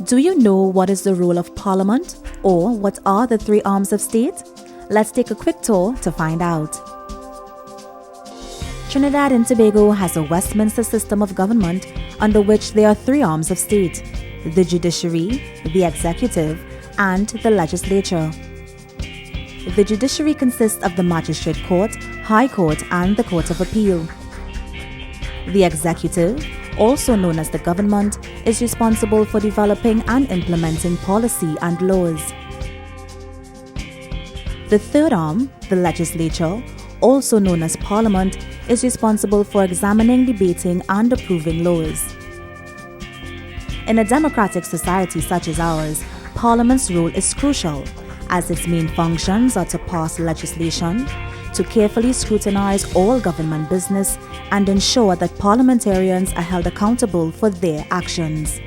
Do you know what is the role of Parliament, or what are the three arms of state? Let's take a quick tour to find out. Trinidad and Tobago has a Westminster system of government under which there are three arms of state: the judiciary, the executive, and the legislature. The judiciary consists of the Magistrate Court, High Court, and the Court of Appeal. The executive, also known as the government, is responsible for developing and implementing policy and laws. The third arm, the legislature, also known as Parliament, is responsible for examining, debating, and approving laws. In a democratic society such as ours, Parliament's role is crucial, as its main functions are to pass legislation, to carefully scrutinize all government business, and ensure that parliamentarians are held accountable for their actions.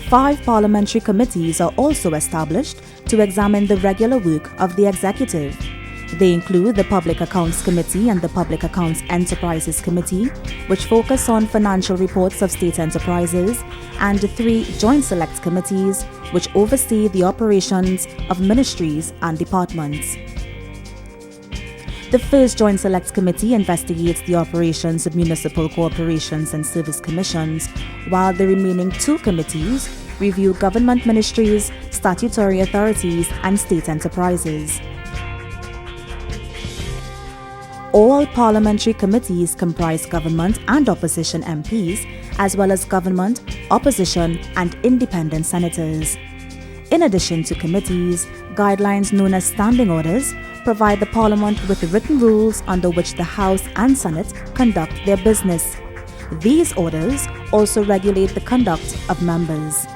5 parliamentary committees are also established to examine the regular work of the executive. They include the Public Accounts Committee and the Public Accounts Enterprises Committee, which focus on financial reports of state enterprises, and 3 Joint Select Committees, which oversee the operations of ministries and departments. The first Joint Select Committee investigates the operations of municipal corporations and service commissions, while the remaining 2 committees review government ministries, statutory authorities, and state enterprises. All parliamentary committees comprise government and opposition MPs, as well as government, opposition, and independent senators. In addition to committees, guidelines known as standing orders provide the Parliament with written rules under which the House and Senate conduct their business. These orders also regulate the conduct of members.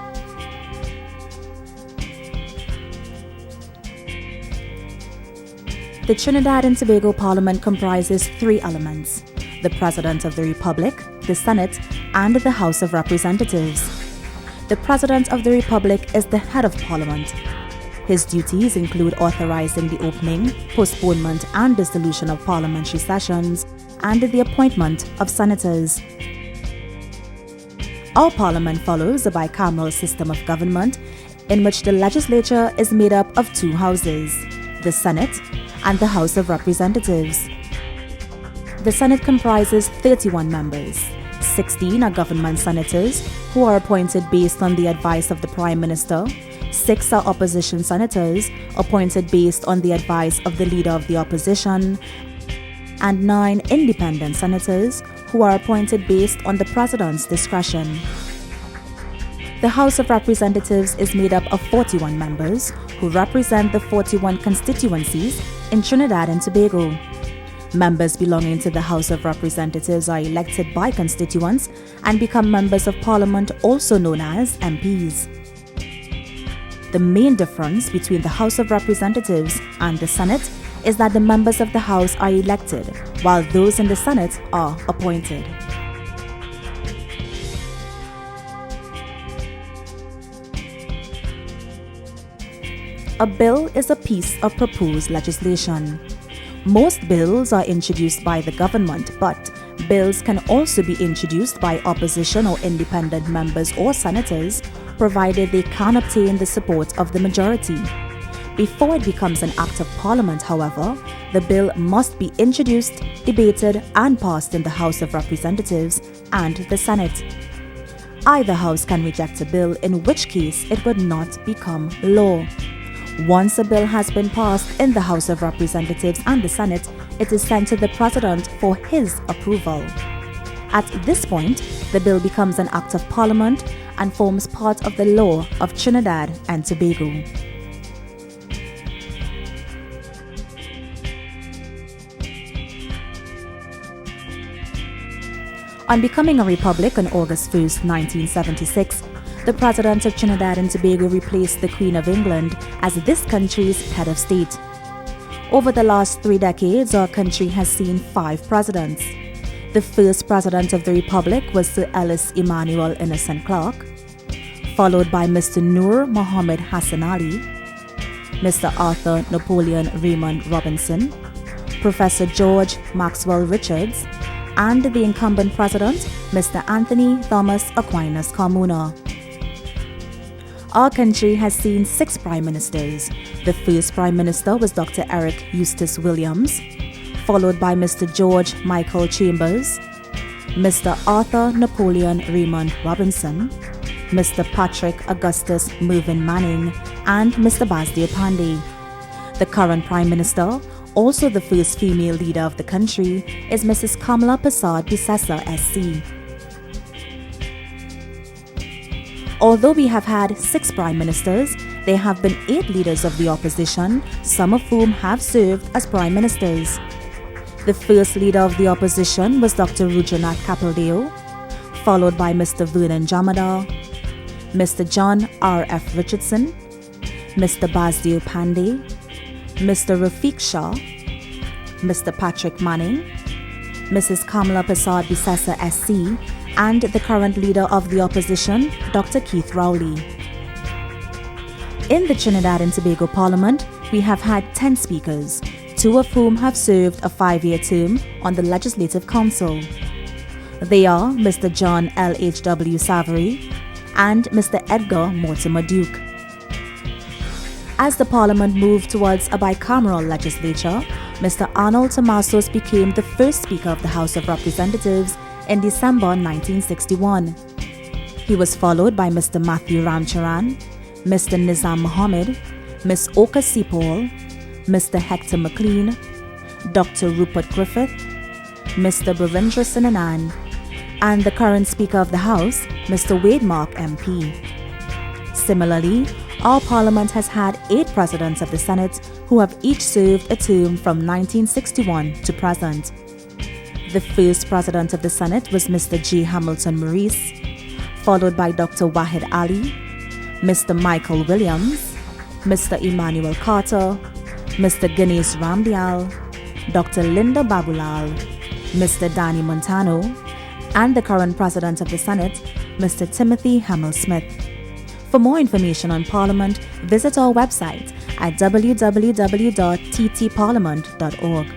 The Trinidad and Tobago Parliament comprises 3 elements: the President of the Republic, the Senate, and the House of Representatives. The President of the Republic is the head of Parliament. His duties include authorizing the opening, postponement, and dissolution of parliamentary sessions, and the appointment of senators. Our Parliament follows a bicameral system of government in which the legislature is made up of 2 houses, the Senate and the House of Representatives. The Senate comprises 31 members. 16 are government senators, who are appointed based on the advice of the Prime Minister. 6 are opposition senators, appointed based on the advice of the Leader of the Opposition. And 9 independent senators, who are appointed based on the President's discretion. The House of Representatives is made up of 41 members, who represent the 41 constituencies in Trinidad and Tobago. Members belonging to the House of Representatives are elected by constituents and become members of Parliament, also known as MPs. The main difference between the House of Representatives and the Senate is that the members of the House are elected, while those in the Senate are appointed. A bill is a piece of proposed legislation. Most bills are introduced by the government, but bills can also be introduced by opposition or independent members or senators, provided they can obtain the support of the majority. Before it becomes an act of Parliament, however, the bill must be introduced, debated, and passed in the House of Representatives and the Senate. Either house can reject a bill, in which case it would not become law. Once a bill has been passed in the House of Representatives and the Senate, it is sent to the President for his approval. At this point, the bill becomes an act of Parliament and forms part of the law of Trinidad and Tobago. On becoming a republic on August 1, 1976, the President of Trinidad and Tobago replaced the Queen of England as this country's head of state. Over the last 3 decades, our country has seen 5 presidents. The first President of the Republic was Sir Ellis Emmanuel Innocent Clark, followed by Mr. Noor Mohammed Hassan Ali, Mr. Arthur Napoleon Raymond Robinson, Professor George Maxwell Richards, and the incumbent president, Mr. Anthony Thomas Aquinas Carmona. Our country has seen 6 Prime Ministers. The first Prime Minister was Dr. Eric Eustace Williams, followed by Mr. George Michael Chambers, Mr. Arthur Napoleon Raymond Robinson, Mr. Patrick Augustus Mervyn Manning, and Mr. Basdeo Panday. The current Prime Minister, also the first female leader of the country, is Mrs. Kamala Persad Bissessar SC. Although we have had 6 Prime Ministers, there have been 8 leaders of the opposition, some of whom have served as Prime Ministers. The first leader of the opposition was Dr. Rudranath Kapildeo, followed by Mr. Vernon Jamadar, Mr. John R.F. Richardson, Mr. Basdeo Panday, Mr. Rafiq Shah, Mr. Patrick Manning, Mrs. Kamala Persad Bissessar SC, and the current leader of the opposition, Dr. Keith Rowley. In the Trinidad and Tobago Parliament, we have had 10 speakers, 2 of whom have served a 5-year term on the Legislative Council. They are Mr. John L.H.W. Savary and Mr. Edgar Mortimer Duke. As the Parliament moved towards a bicameral legislature, Mr. Arnold Tomasos became the first Speaker of the House of Representatives in December 1961. He was followed by Mr. Matthew Ramcharan, Mr. Nizam Mohammed, Ms. Oka Sipol, Mr. Hector McLean, Dr. Rupert Griffith, Mr. Bravendra Sinanan, and the current Speaker of the House, Mr. Wade Mark MP. Similarly, our Parliament has had 8 Presidents of the Senate who have each served a term from 1961 to present. The first President of the Senate was Mr. J. Hamilton Maurice, followed by Dr. Wahid Ali, Mr. Michael Williams, Mr. Emmanuel Carter, Mr. Ganesh Ramdial, Dr. Linda Babulal, Mr. Danny Montano, and the current President of the Senate, Mr. Timothy Hamill-Smith. For more information on Parliament, visit our website at www.ttparliament.org.